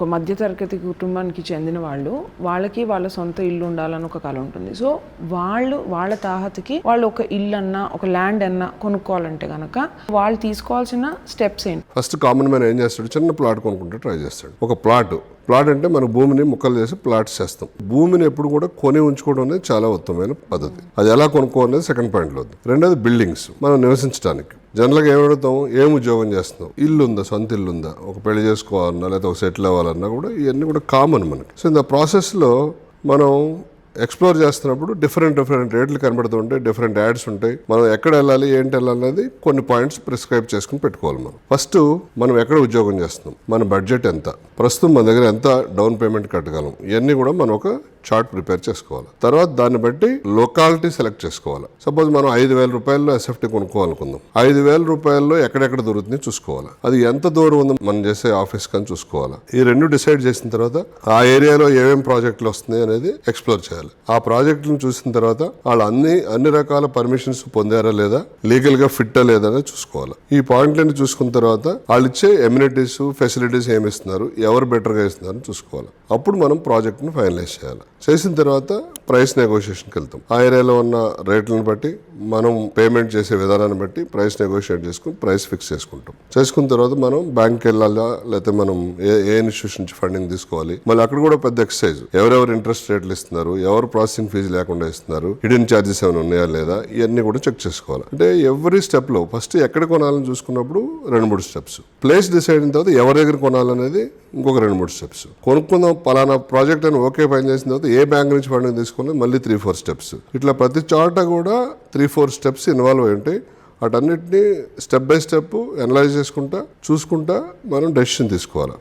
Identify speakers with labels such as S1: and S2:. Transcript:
S1: ఒక మధ్యతరగతి కుటుంబానికి చెందిన వాళ్ళకి వాళ్ళ సొంత ఇల్లు ఉండాలని ఒక కల ఉంటుంది. సో వాళ్ళ తాహతకి వాళ్ళు ఒక ఇల్లు అన్నా ఒక ల్యాండ్ అన్నా కొనుక్కోవాలంటే కనుక వాళ్ళు తీసుకోవాల్సిన స్టెప్స్ ఏంటి?
S2: ఫస్ట్ కామన్ మ్యాన్ ఏం చేస్తాడు, చిన్న ప్లాట్ కొనుక్కుంటే ట్రై చేస్తాడు. ఒక ప్లాట్ అంటే మన భూమిని ముక్కలు చేసి ప్లాట్స్ చేస్తాం. భూమిని ఎప్పుడు కూడా కొని ఉంచుకోవడం అనేది చాలా ఉత్తమమైన పద్ధతి. అది ఎలా కొనుక్కోవాలనేది సెకండ్ పాయింట్లో ఉంది. రెండోది బిల్డింగ్స్, మనం నివసించడానికి. జనరల్గా ఏమడుగుతాం, ఏం ఉద్యోగం చేస్తున్నాం, ఇల్లు ఉందా, సొంత ఇల్లు ఉందా, ఒక పెళ్లి చేసుకోవాలన్నా లేదా ఒక సెటిల్ అవ్వాలన్నా కూడా ఇవన్నీ కూడా కామన్ మనకి. సో ఇంత ప్రాసెస్లో మనం ఎక్స్ప్లోర్ చేస్తున్నప్పుడు డిఫరెంట్ రేట్లు కనబడుతుంటాయి, డిఫరెంట్ యాడ్స్ ఉంటాయి. మనం ఎక్కడ వెళ్ళాలి ఏంటి వెళ్ళాలనేది కొన్ని పాయింట్స్ ప్రిస్క్రైబ్ చేసుకుని పెట్టుకోవాలి. ఫస్ట్ మనం ఎక్కడ ఉద్యోగం చేస్తున్నాం, మన బడ్జెట్ ఎంత, ప్రస్తుతం మన దగ్గర ఎంత డౌన్ పేమెంట్ కట్టగలం, ఇవన్నీ కూడా మనం ఒక చార్ట్ ప్రిపేర్ చేసుకోవాలి. తర్వాత దాన్ని బట్టి లొకాలిటీ సెలెక్ట్ చేసుకోవాలి. సపోజ్ మనం 5,000 రూపాయల్లో ఎస్ఎఫ్టీ కొనుక్కోవాలనుకుందాం. 5,000 రూపాయల్లో ఎక్కడెక్కడ దొరుకుతుంది చూసుకోవాలి. అది ఎంత దూరం ఉందో మనం చేసే ఆఫీస్ కానీ చూసుకోవాలి. ఈ రెండు డిసైడ్ చేసిన తర్వాత ఆ ఏరియాలో ఏమేమి ప్రాజెక్టులు వస్తున్నాయి అనేది ఎక్స్ప్లోర్ చేయాలి. ఆ ప్రాజెక్టులను చూసిన తర్వాత వాళ్ళు అన్ని రకాల పర్మిషన్స్ పొందారా లేదా, లీగల్ గా ఫిట్టా లేదా అనేది చూసుకోవాలి. ఈ పాయింట్లన్నీ చూసుకున్న తర్వాత వాళ్ళు ఇచ్చే ఎమ్యూనిటీస్ ఫెసిలిటీస్ ఏమి ఇస్తున్నారు, ఎవరు బెటర్ గా ఇస్తున్నారని చూసుకోవాలి. అప్పుడు మనం ప్రాజెక్ట్ ని ఫైనలైజ్ చేయాలి. చేసిన తర్వాత ప్రైస్ నెగోషియేషన్కి వెళ్తాం. ఆ ఏరియాలో ఉన్న రేట్లను బట్టి మనం పేమెంట్ చేసే విధానాన్ని బట్టి ప్రైస్ నెగోషియేట్ చేసుకుని ప్రైస్ ఫిక్స్ చేసుకున్న తర్వాత మనం బ్యాంక్కి వెళ్ళాలా, లేకపోతే మనం ఏ ఇన్స్టిట్యూషన్ నుంచి ఫండింగ్ తీసుకోవాలి. మళ్ళీ అక్కడ కూడా పెద్ద ఎక్సర్సైజ్, ఎవరెవరు ఇంట్రెస్ట్ రేట్లు ఇస్తున్నారు, ఎవరు ప్రాసెసింగ్ ఫీజు లేకుండా ఇస్తున్నారు, హిడెన్ ఛార్జెస్ ఏమైనా ఉన్నాయా లేదా, ఇవన్నీ కూడా చెక్ చేసుకోవాలి. అంటే ఎవ్రీ స్టెప్ లో ఫస్ట్ ఎక్కడ కొనాలని చూసుకున్నప్పుడు 2-3 స్టెప్స్, ప్లేస్ డిసైడ్ అయిన తర్వాత ఎవరి దగ్గర కొనాలనేది ఇంకొక 2-3 స్టెప్స్, కొనుక్కుందాం పలానా ప్రాజెక్ట్ అని ఓకే ఫైన్ చేసిన తర్వాత ఏ బ్యాంక్ నుంచి ఫండింగ్ తీసుకోవాలి మళ్ళీ 3-4 స్టెప్స్. ఇట్లా ప్రతి చోట కూడా 3-4 స్టెప్స్ ఇన్వాల్వ్ అయి ఉంటాయి. వాటన్నిటిని స్టెప్ బై స్టెప్ అనలైజ్ చేసుకుంటా చూసుకుంటా మనం డెసిషన్ తీసుకోవాలి.